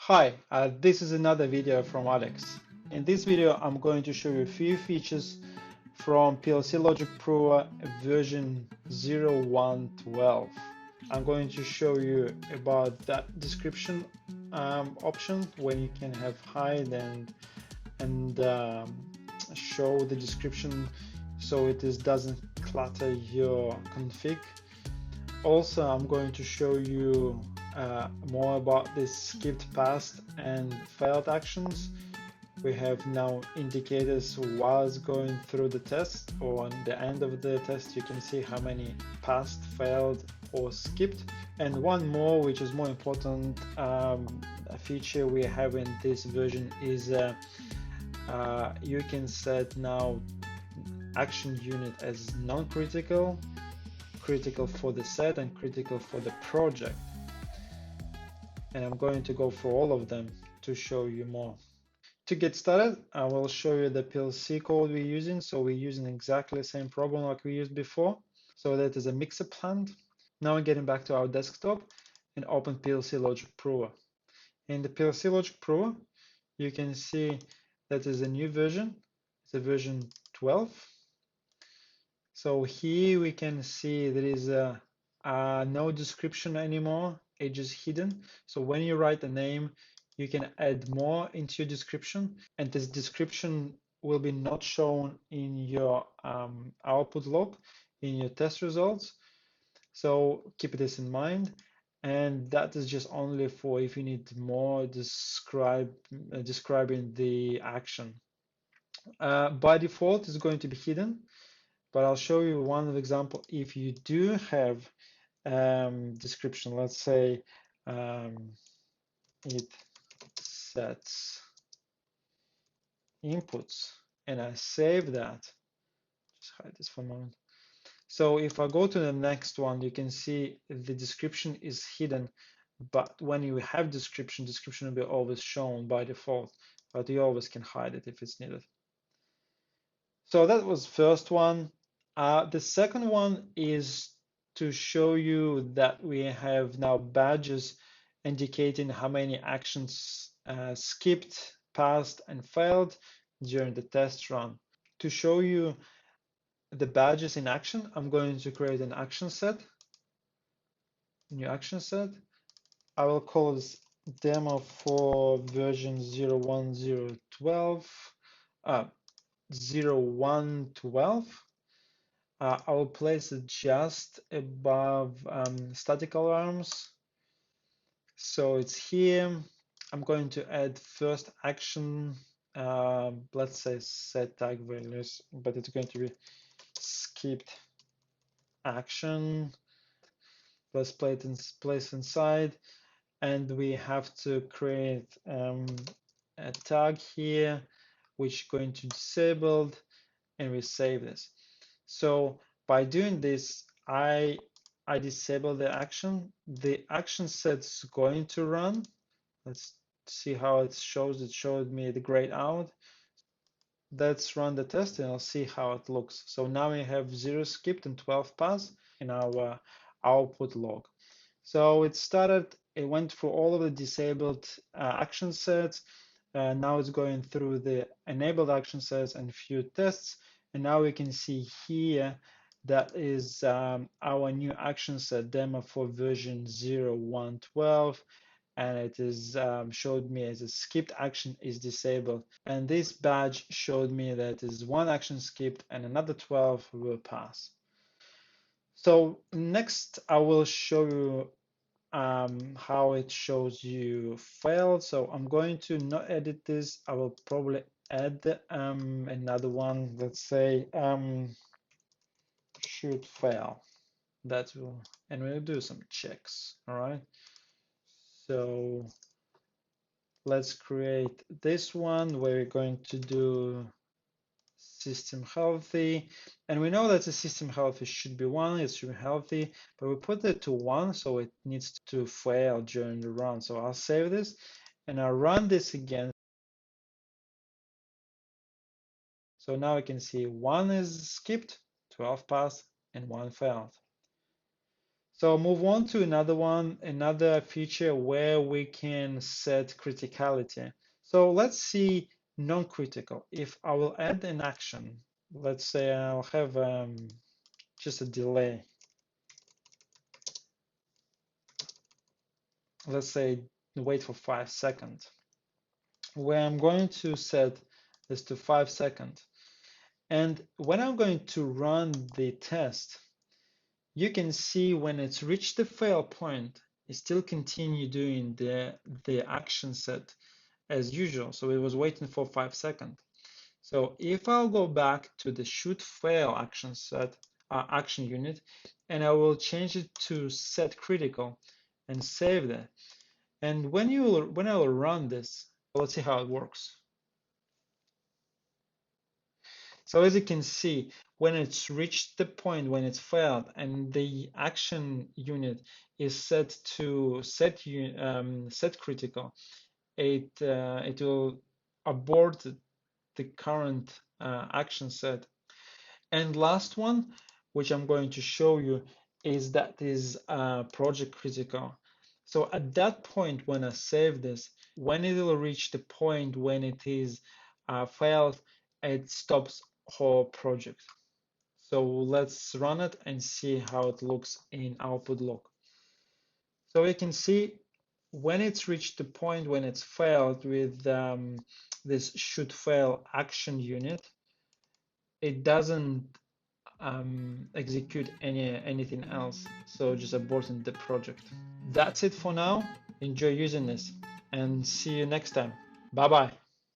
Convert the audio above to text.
Hi, this is another video from Alex. In this video, I'm going to show you a few features from PLC Logic Prover version 0.1.12. I'm going to show you about that description option when you can have hide and show the description so doesn't clutter your config. Also, I'm going to show you more about this skipped past and failed actions. We have now indicators while it's going through the test, or on the end of the test you can see how many passed, failed or skipped. And one more, which is more important, a feature we have in this version is you can set now action unit as non-critical, critical for the set and critical for the project. And I'm going to go through all of them to show you more. To get started, I will show you the PLC code we're using. So we're using exactly the same program like we used before. So that is a mixer plant. Now we're getting back to our desktop and open PLC Logic Prover. In the PLC Logic Prover, you can see that is a new version. It's a version 12. So here we can see there is no description anymore. It's just hidden. So when you write a name, you can add more into your description, and this description will be not shown in your output log, in your test results. So keep this in mind. And that is just only for if you need more describing the action. By default, it's going to be hidden. But I'll show you one example. If you do have description, let's say it sets inputs, and I save that. Just hide this for a moment. So if I go to the next one, you can see the description is hidden, but when you have description will be always shown by default, but you always can hide it if it's needed. So that was first one. The second one is to show you that we have now badges indicating how many actions skipped, passed, and failed during the test run. To show you the badges in action, I'm going to create an action set, new action set. I will call this demo for version 0.1.0.12, 0.1.12. I will place it just above static alarms. So it's here. I'm going to add first action, let's say set tag values, but it's going to be skipped action. Let's place inside, and we have to create a tag here, which is going to disabled, and we save this. So by doing this, I disable the action. The action set's going to run. Let's see how it shows. It showed me the grayed out. Let's run the test and I'll see how it looks. So now we have 0 skipped and 12 passed in our output log. So it started, it went through all of the disabled action sets. Now it's going through the enabled action sets and few tests. And now we can see here that is our new action set demo for version 0.1.12. And it is showed me as a skipped action is disabled. And this badge showed me that is one action skipped and another 12 will pass. So next I will show you how it shows you failed. So I'm going to not edit this. I will probably add another one. Let's say should fail. That will, and we'll do some checks. All right. So let's create this one where we're going to do system healthy, and we know that the system healthy should be 1, it should be healthy, but we put it to 1, so it needs to fail during the run. So I'll save this and I'll run this again. So now we can see 1 is skipped, 12 passed, and 1 failed. So I'll move on to another feature where we can set criticality. So let's see non-critical. If I will add an action, let's say I'll have just a delay. Let's say wait for 5 seconds, where I'm going to set this to 5 seconds. And when I'm going to run the test, you can see when it's reached the fail point, it still continue doing the action set as usual. So it was waiting for 5 seconds. So if I'll go back to the should fail action set action unit, and I will change it to set critical and save that. And when I will run this, let's see how it works. So as you can see, when it's reached the point when it's failed and the action unit is set to set critical, it will abort the current action set. And last one, which I'm going to show you, is that is project critical. So at that point, when I save this, when it will reach the point when it is failed, it stops whole project. So let's run it and see how it looks in output log. So we can see when it's reached the point when it's failed with this should fail action unit, it doesn't execute anything else, so just aborting the project. That's it for now. Enjoy using this and see you next time. Bye bye.